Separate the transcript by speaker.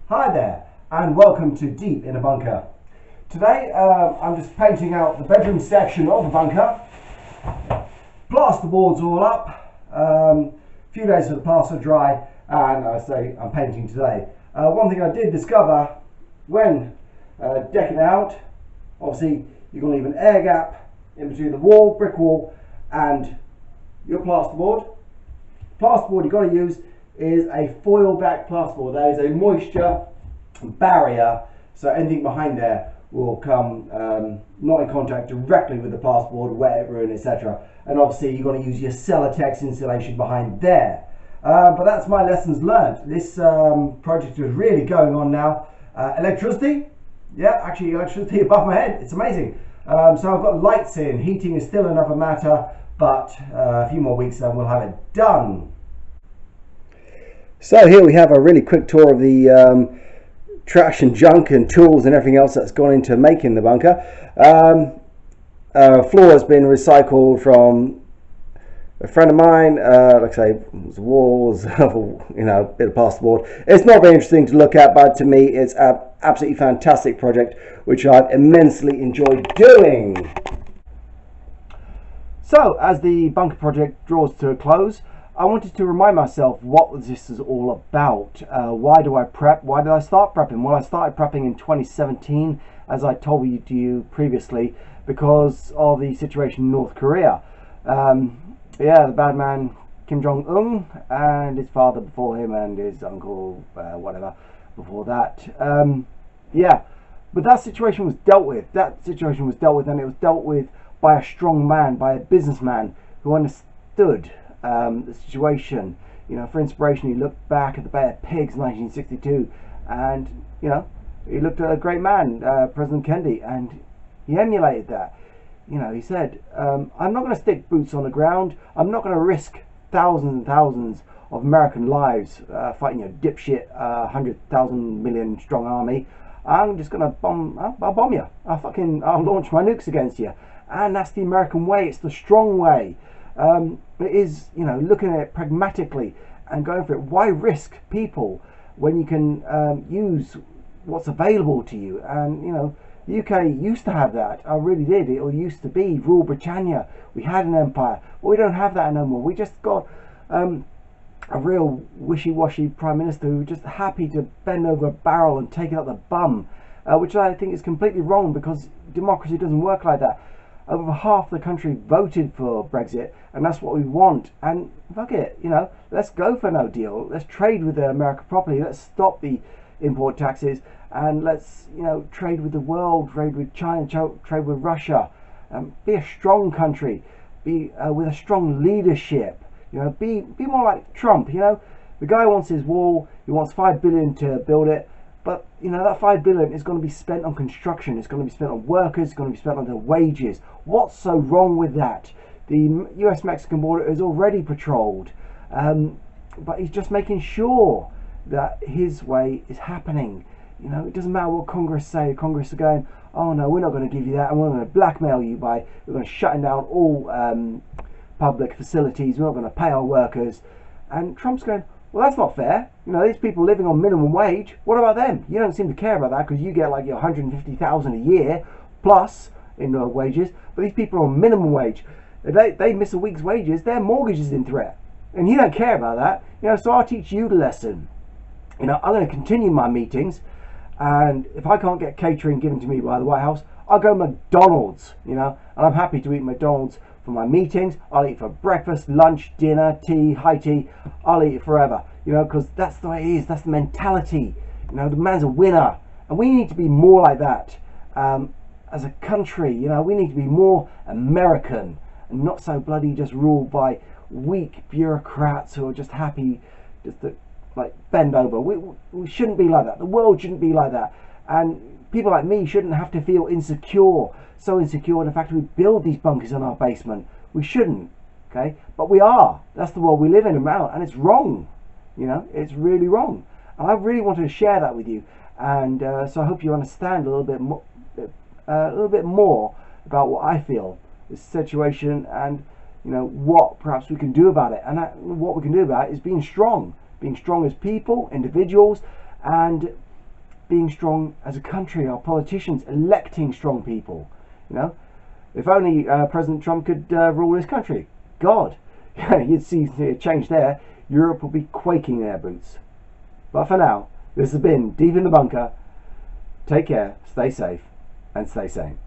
Speaker 1: Hi there, and welcome to Deep in a Bunker. Today I'm just painting out the bedroom section of the bunker. Plasterboard's all up, a few days for the plaster dry, and I say I'm painting today. One thing I did discover when decking out, obviously you're going to leave an air gap in between the wall, brick wall, and your plasterboard. Plasterboard you've got to use is a foil back plasterboard. That is a moisture barrier, so anything behind there will come not in contact directly with the plasterboard, wet it, ruin, etc. And obviously you've got to use your Celotex insulation behind there. But that's my lessons learned. This project is really going on now. Electricity, yeah, actually electricity above my head. It's amazing. So I've got lights in. Heating is still another matter, but a few more weeks and we'll have it done. So here we have a really quick tour of the trash and junk and tools and everything else that's gone into making the bunker. Floor has been recycled from a friend of mine. Like I say, it was walls, you know, a bit of plasterboard. It's not very interesting to look at, but to me it's an absolutely fantastic project which I've immensely enjoyed doing. So as the bunker project draws to a close, I wanted to remind myself what this is all about. Why do I prep? Why did I start prepping? Well, I started prepping in 2017, as I told you previously, because of the situation in North Korea. Yeah, the bad man Kim Jong-un and his father before him and his uncle, whatever, before that. Yeah, but that situation was dealt with. That situation was dealt with, and it was dealt with by a strong man, by a businessman who understood the situation. You know, for inspiration, he looked back at the Bay of Pigs 1962, and you know, he looked at a great man, President Kennedy, and he emulated that. You know, he said, I'm not going to stick boots on the ground. I'm not going to risk thousands and thousands of American lives fighting a dipshit 100,000 million strong army. I'm just going to I'll bomb you. I'll launch my nukes against you. And that's the American way. It's the strong way. It is, you know, looking at it pragmatically and going for it. Why risk people when you can use what's available to you? And you know, the UK used to have that. I really did. It all used to be rule Britannia. We had an empire, but we don't have that no more. We just got a real wishy-washy prime minister who's just happy to bend over a barrel and take it out the bum, which I think is completely wrong, because democracy doesn't work like that. Over half the country voted for Brexit, and that's what we want. And fuck it, you know, let's go for no deal. Let's trade with America properly. Let's stop the import taxes, and let's, you know, trade with the world, trade with China, trade with Russia. Be a strong country. Be with a strong leadership. You know, be more like Trump. You know, the guy wants his wall. He wants $5 billion to build it. But you know, that $5 billion is going to be spent on construction. It's going to be spent on workers. It's going to be spent on their wages. What's so wrong with that? The US-Mexican border is already patrolled, but he's just making sure that his way is happening. You know, it doesn't matter what Congress say. Congress are going, oh no, we're not going to give you that, and we're going to blackmail you by, we're going to shut down all public facilities. We're not going to pay our workers. And Trump's going, well, that's not fair. You know, these people living on minimum wage, what about them? You don't seem to care about that because you get like your 150,000 a year plus in wages. But these people are on minimum wage. If they miss a week's wages, their mortgage is in threat. And you don't care about that. You know, so I'll teach you the lesson. You know, I'm going to continue my meetings. And if I can't get catering given to me by the White House, I'll go McDonald's, you know. And I'm happy to eat McDonald's for my meetings. I'll eat for breakfast, lunch, dinner, tea, high tea. I'll eat it forever, you know, because that's the way it is. That's the mentality. You know, the man's a winner, and we need to be more like that as a country. You know, we need to be more American and not so bloody just ruled by weak bureaucrats who are just happy just to like bend over. We shouldn't be like that. The world shouldn't be like that, and people like me shouldn't have to feel insecure. So insecure in the fact that we build these bunkers in our basement. We shouldn't, okay? But we are. That's the world we live in now, and it's wrong. You know, it's really wrong. And I really wanted to share that with you, and so I hope you understand a little bit more about what I feel this situation, and you know what perhaps we can do about it. And what we can do about it is being strong as people, individuals, and being strong as a country, our politicians electing strong people. You know, if only President Trump could rule this country. God, you'd see a change there. Europe will be quaking in their boots. But for now, this has been Deep in the Bunker. Take care, stay safe, and stay sane.